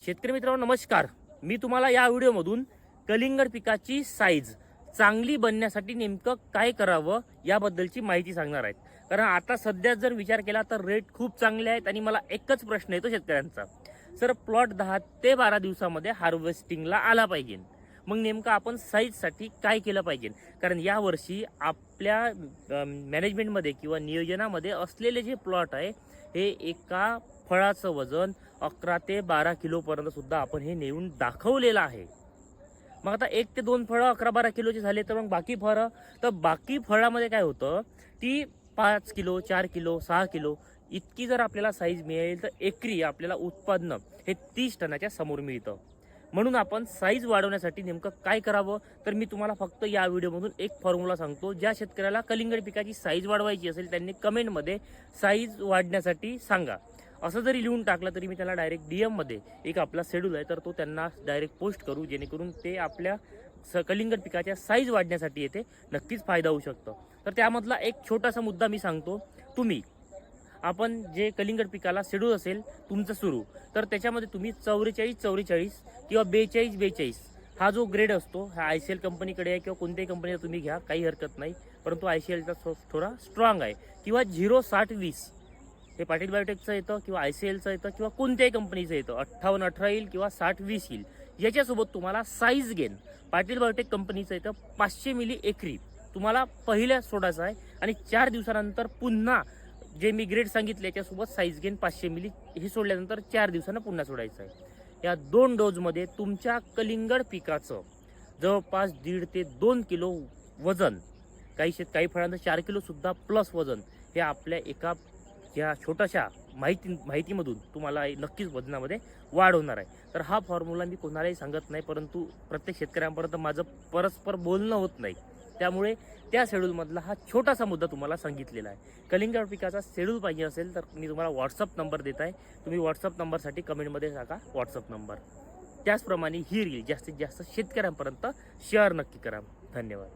शेतकरी मित्रांनो नमस्कार. मी तुम्हाला या व्हिडिओमधून कलिंगड पिकाची साईज चांगली बनण्यासाठी नेमकं काय करावं याबद्दलची माहिती सांगणार आहे. कारण आता सध्या जर विचार केला तर रेट खूप चांगले आहेत आणि मला एकच प्रश्न येतो शेतकऱ्यांचा, सर प्लॉट 10 ते 12 दिवसामध्ये हार्वेस्टिंगला आला पाहिजे, मग नेमकं आपण साईजसाठी काय केलं पाहिजे. कारण यावर्षी आपल्या मॅनेजमेंटमध्ये किंवा नियोजनामध्ये असलेले जे प्लॉट आहे हे एका फळाचं वजन 11 ते 12 किलोपर्यंत सुद्धा आपण हे नेऊन दाखवलेलं आहे. मग आता 1 ते 2 फळं 11-12 किलोचे झाले तर मग बाकी फळामध्ये काय होतं, ती 5 किलो 4 किलो 6 किलो इतकी जर आपल्याला साईज मिळेल तर एकरी आपल्याला उत्पादन हे 30 टनाच्या समोर मिळतं. म्हणून आपण साईज वाढवण्यासाठी नेमकं काय करावं, तर मी तुम्हाला फक्त या व्हिडिओमधून एक फॉर्म्युला सांगतो. ज्या शेतकऱ्याला कलिंगड पिकाची साईज वाढवायची असेल त्यांनी कमेंटमध्ये साईज वाढण्यासाठी सांगा असं जरी लिहून टाकलं तरी मी त्याला डायरेक्ट DM मध्ये एक आपला शेड्यूल आहे तर तो त्यांना डायरेक्ट पोस्ट करू, जेणेकरून ते आपल्या कलिंगड पिकाच्या साईज वाढण्यासाठी येते नक्कीच फायदा होऊ शकतो. तर त्यामधला एक छोटासा मुद्दा मी सांगतो. आपण जे कलिंगड पिकाला शेड्यूल असेल तुमचं सुरू, तर त्याच्यामध्ये तुम्ही 44-44 किंवा 42-42 हा जो ग्रेड असतो हा ICL कंपनीकडे आहे किंवा कोणत्याही कंपनीचा तुम्ही घ्या, काही हरकत नाही. परंतु ICLचा थोडा स्ट्रॉंग आहे. किंवा 0-60-20 हे पाटील बायोटेकचं येतं किंवा ICLचं येतं किंवा कोणत्याही कंपनीचं येतं. 58-18 येईल किंवा 60-20 येईल. याच्यासोबत तुम्हाला साईज गेन पाटील बायोटेक कंपनीचं येतं 500 मिली एकरी तुम्हाला पहिल्या सोडायचं आहे आणि 4 दिवसानंतर पुन्हा जे मी ग्रेड सांगितले याच्यासोबत साईज गेन 500 मिली हे सोडल्यानंतर 4 दिवसांना पुन्हा सोडायचं आहे. या 2 डोजमध्ये तुमच्या कलिंगड पिकाचं जवळपास 1.5 ते 2 किलो वजन, काही फळांचं 4 किलो सुद्धा प्लस वजन हे आपल्या एका या छोट्याशा माहितीमधून तुम्हाला नक्कीच वजनामध्ये वाढ होणार आहे. तर हा फॉर्म्युला मी कोणालाही सांगत नाही, परंतु प्रत्येक शेतकऱ्यांपर्यंत माझं परस्पर बोलणं होत नाही, त्यामुळे त्या शेड्यूलमधला हा छोटासा मुद्दा तुम्हाला सांगितलेला आहे. कलिंगड पिकाचा शेड्यूल पाहिजे असेल तर मी तुम्हाला व्हॉट्सअप नंबर देत आहे. तुम्ही व्हॉट्सअप नंबरसाठी कमेंटमध्ये टाका व्हॉट्सअप नंबर. त्याचप्रमाणे ही रील जास्तीत जास्त शेतकऱ्यांपर्यंत शेअर नक्की करा. धन्यवाद.